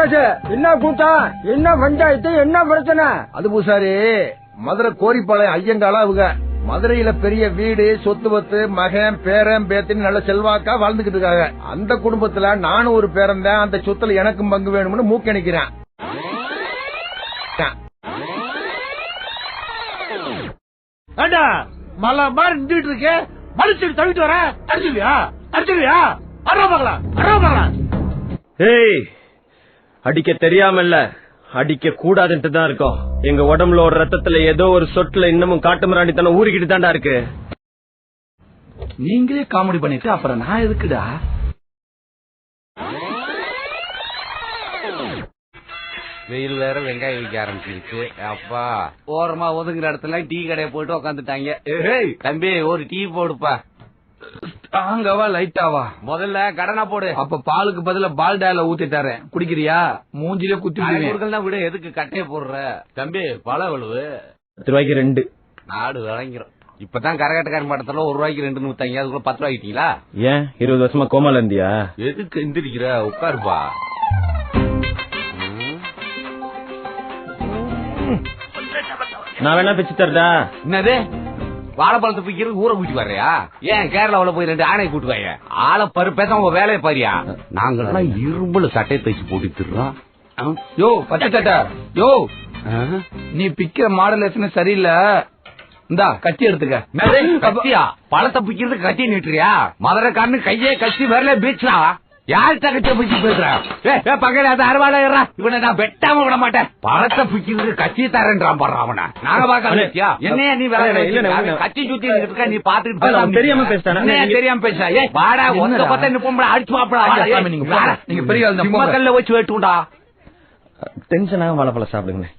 ராஜு, என்ன கூட்டம், என்ன பஞ்சாயத்து, என்ன பிரச்சனை? அது பூசாரி, மதுரை கோரிப்பாளையம் ஐயங்கால அவங்க மதுரையில பெரிய வீடு, சொத்து பத்து, மகன், பேரன், பேத்தின்னு நல்ல செல்வாக்கா வாழ்ந்துகிட்டு இருக்காங்க. அந்த குடும்பத்துல நானும் ஒரு பேரன் தான். அந்த சொத்துல எனக்கும் பங்கு வேணும்னு மூக்கணிக்கிறேன். மலை மாதிரி நின்றுட்டு இருக்க, மலிச்சு தவிட்டு வர அடிச்சுவியா அடிச்சுவியா? ஏய், அடிக்க தெரியாமல்ல, அடிக்க கூடாதுன்ட்டு தான் இருக்கோம். எங்க உடம்புல ஒரு ரத்தத்துல ஏதோ ஒரு சொட்டுல இன்னமும் காட்டு மிராண்டித்தனம் ஊறிக்கிட்டு தாண்டா இருக்கு. நீங்களே காமெடி பண்ணிட்டு அப்புறம் நான் எதுக்குடா? வெயில் வேற வெங்காயம் விற்க ஆரம்பிச்சிருச்சு. அப்பா ஓரமா ஒதுங்குற இடத்துல டீ கடையை போயிட்டு உக்காந்துட்டாங்க. தம்பி ஒரு டீ போடுப்பா. தாங்கவா லைட்டாவா? முதல்ல கடனா போடு. அப்ப பாலுக்கு பதிலா பால்டால ஊத்திட்டாரு, குடிக்கிறியா? மூஞ்சிலே குத்தி விட எதுக்கு கட்டைய போடுற? தம்பி பழ விழுவு 10 ரூபாய்க்கு 2 நாடு வழங்கிறோம். இப்பதான் கரகாட்டக்காரன் படத்துல 1 ரூபாய்க்கு 2 ஊத்தாங்க. அதுக்குள்ள 10 ரூபாய்க்கிட்டீங்களா? ஏன் 20 வருஷமா கோமால இருந்தியா? எதுக்கு எந்திரிக்கிற? உட்காருப்பா. நான் வேணா பிச்சு தரதா? என்னது வாழைப்பழத்தை பிக்கிறது ஊரை கூட்டி வர்றியா? ஏன் கேரளாவில போய் 2 ஆணையை கூட்டு வாங்க. ஆளை பரு பேச உங்க வேலையை பாரியா? நாங்கெல்லாம் இரும்புல சட்டையை தைச்சு போட்டுறோம். யோ பச்சை சட்டை, யோ நீ பிக்கிற மாடலேஷன் சரியில்லை. இந்தா கத்தி எடுத்துக்க. கத்தியா? பழத்தை பிக்கிறது கத்தி நீட்டுறியா? மதுரைக்காரனு கையே கத்தி வரல பீச்சா? யார்கிட்ட கத்திய பிச்சு பேசுற? பக்கத்துல அறுவாடா இவனை நான் வெட்டாம விட மாட்டேன். பழத்தை பிக்கிறது கத்தி தரேன்றான் பாரு அவனை. நாங்க பாக்கா என்னையா நீ கத்தி சுத்தி இருக்க? நீ பாத்துட்டு தெரியாம பேசுறேன். தெரியாம பேச வாடா ஒத்த பத்த நிப்பா அடிச்சு வாப்படா. நீங்க பெரிய மக்கள்ல வச்சு வெட்டுண்டா. டென்ஷனாக வாழைப்பழம் சாப்பிடுங்க.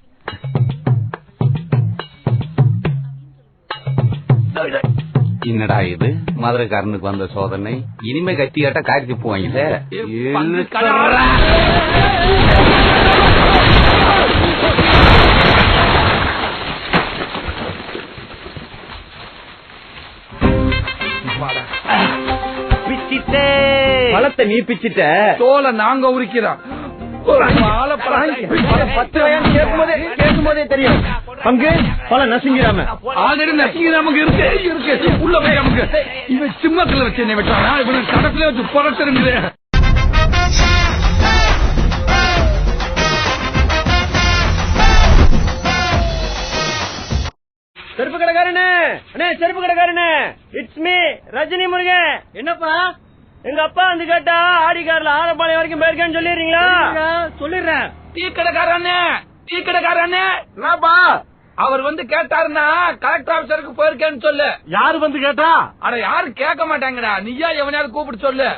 என்னடா இது மதுரைக்காரனுக்கு வந்த சோதனை? இனிமே கத்தி கட்ட காய்ச்சி போவாங்க. பிச்சிட்டே பழத்தை நீ பிச்சிட்ட, தோலை நாங்க உரிக்கிறோம். 10 ரூபாய் கேட்கும்போதே தெரியும். பங்கு பழம் நசுங்கிறாம ஆல்ரெடி நசுங்கி நமக்கு இருக்கு உள்ள போய் நமக்கு. இவன் சிம்மத்துல வச்சு என்ன வெட்டானா? இவனுக்கு கடத்துல வச்சு புறச்சிருங்குது. செருப்பு கடைக்காரனே, அண்ணே செருப்பு கடைக்காரனே, இட்ஸ் மீ ரஜினி முருகன். என்னப்பா? எங்க அப்பா வந்து கேட்டா ஆடிக்காரில் ஆரப்பாளையம் வரைக்கும் போயிருக்கேன்னு சொல்லிடுறீங்களா? சொல்லிடுறேன். டீ கடைக்காரனே நாப்பா அவர் வந்து கேட்டாருன்னா கலெக்டர் ஆபீசருக்கு போயிருக்கேன்னு சொல்லு. யாரு வந்து கேட்டா? அட யாரும் கேட்க மாட்டாங்கடா, நீயா எவனையாவது கூப்பிட்டு சொல்லு.